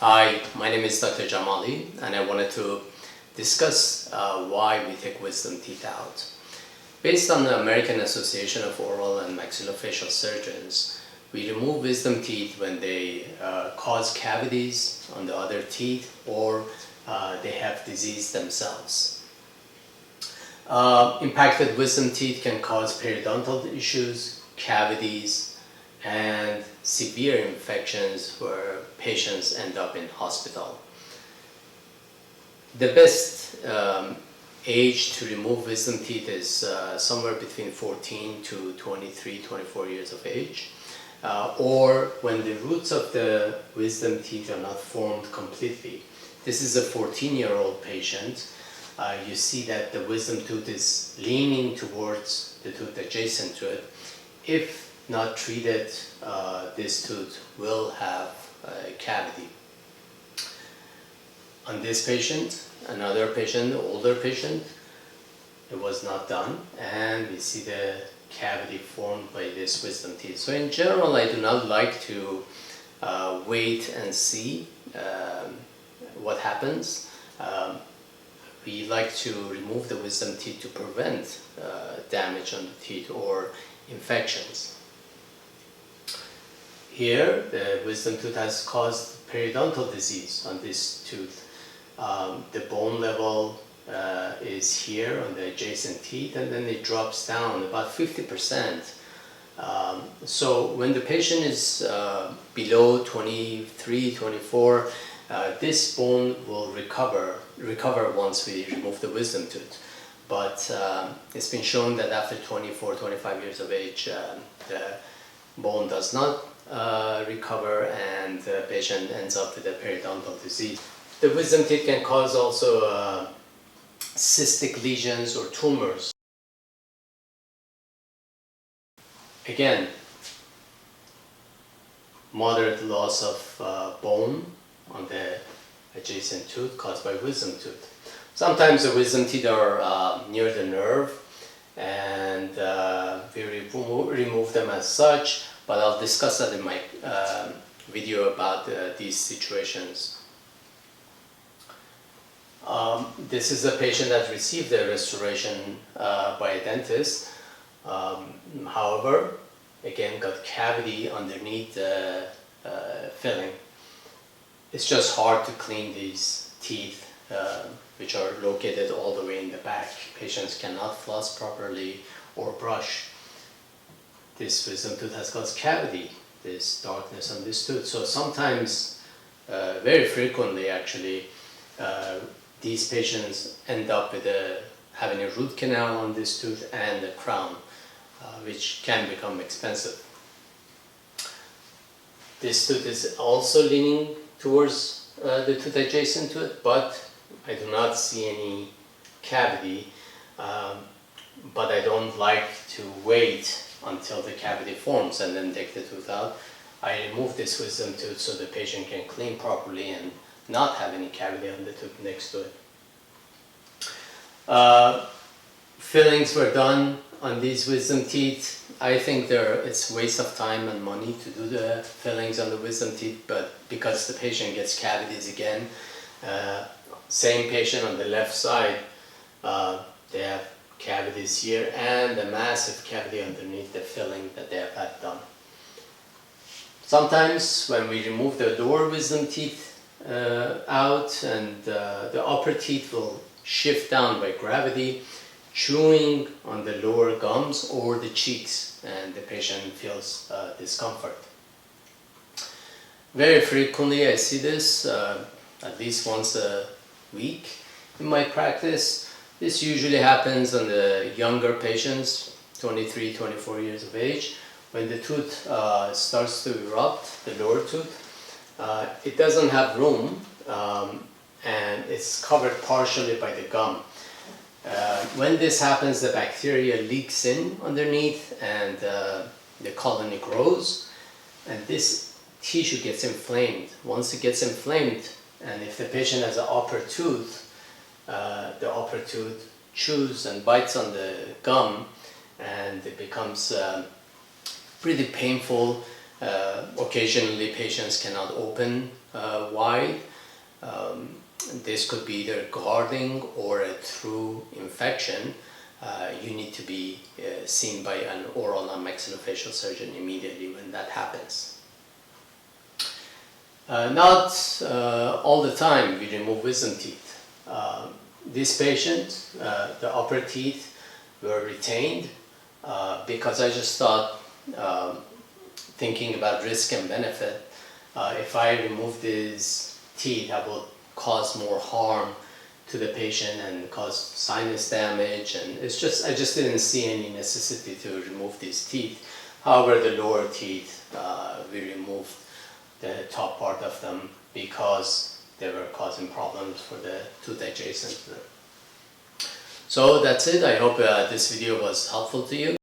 Hi, my name is Dr. Jamali, and I wanted to discuss why we take wisdom teeth out. Based on the American Association of Oral and Maxillofacial Surgeons, we remove wisdom teeth when they cause cavities on the other teeth or they have disease themselves. Impacted wisdom teeth can cause periodontal issues, cavities, and severe infections where patients end up in hospital. The best age to remove wisdom teeth is somewhere between 14 to 23, 24 years of age, or when the roots of the wisdom teeth are not formed completely. This is a 14-year-old patient. You see that the wisdom tooth is leaning towards the tooth adjacent to it. If not treated, this tooth will have a cavity. On this patient, another patient, older patient, it was not done, and we see the cavity formed by this wisdom teeth. So in general, I do not like to wait and see what happens. We like to remove the wisdom teeth to prevent damage on the teeth or infections. Here, the wisdom tooth has caused periodontal disease on this tooth. The bone level is here on the adjacent teeth, and then it drops down about 50%. So when the patient is below 23, 24, this bone will recover once we remove the wisdom tooth. But it's been shown that after 24, 25 years of age, the bone does not recover, and the patient ends up with a periodontal disease. The wisdom teeth can cause also cystic lesions or tumors. Again, moderate loss of bone on the adjacent tooth caused by wisdom tooth. Sometimes the wisdom teeth are near the nerve, and we remove them as such, but I'll discuss that in my video about these situations. This is a patient that received a restoration by a dentist. However, again, got cavity underneath the filling. It's just hard to clean these teeth, which are located all the way in the back. Patients cannot floss properly or brush. This wisdom tooth has caused cavity, this darkness on this tooth. So sometimes, very frequently actually, these patients end up with having a root canal on this tooth and a crown, which can become expensive. This tooth is also leaning towards the tooth adjacent to it, but I do not see any cavity, but I don't like to wait until the cavity forms and then take the tooth out. I remove this wisdom tooth so the patient can clean properly and not have any cavity on the tooth next to it. Fillings were done on these wisdom teeth. I think it's a waste of time and money to do the fillings on the wisdom teeth, but because the patient gets cavities again, same patient on the left side, they have cavities here and a massive cavity underneath the filling that they have had done. Sometimes when we remove the lower wisdom teeth out, and the upper teeth will shift down by gravity, chewing on the lower gums or the cheeks, and the patient feels discomfort. Very frequently I see this, at least once a week in my practice. This usually happens on the younger patients, 23, 24 years of age. When the tooth starts to erupt, the lower tooth, it doesn't have room, and it's covered partially by the gum. When this happens, the bacteria leaks in underneath, and the colony grows, and this tissue gets inflamed. Once it gets inflamed, and if the patient has an upper tooth, the upper tooth chews and bites on the gum, and it becomes pretty painful Occasionally patients cannot open wide. This could be either guarding or a true infection. You need to be seen by an oral and maxillofacial surgeon immediately when that happens. Not all the time we remove wisdom teeth. This patient, the upper teeth were retained because I just thought, thinking about risk and benefit, if I remove these teeth, I will cause more harm to the patient and cause sinus damage, and I just didn't see any necessity to remove these teeth. However, the lower teeth, we removed the top part of them because they were causing problems for the tooth adjacent to them. So that's it. I hope this video was helpful to you.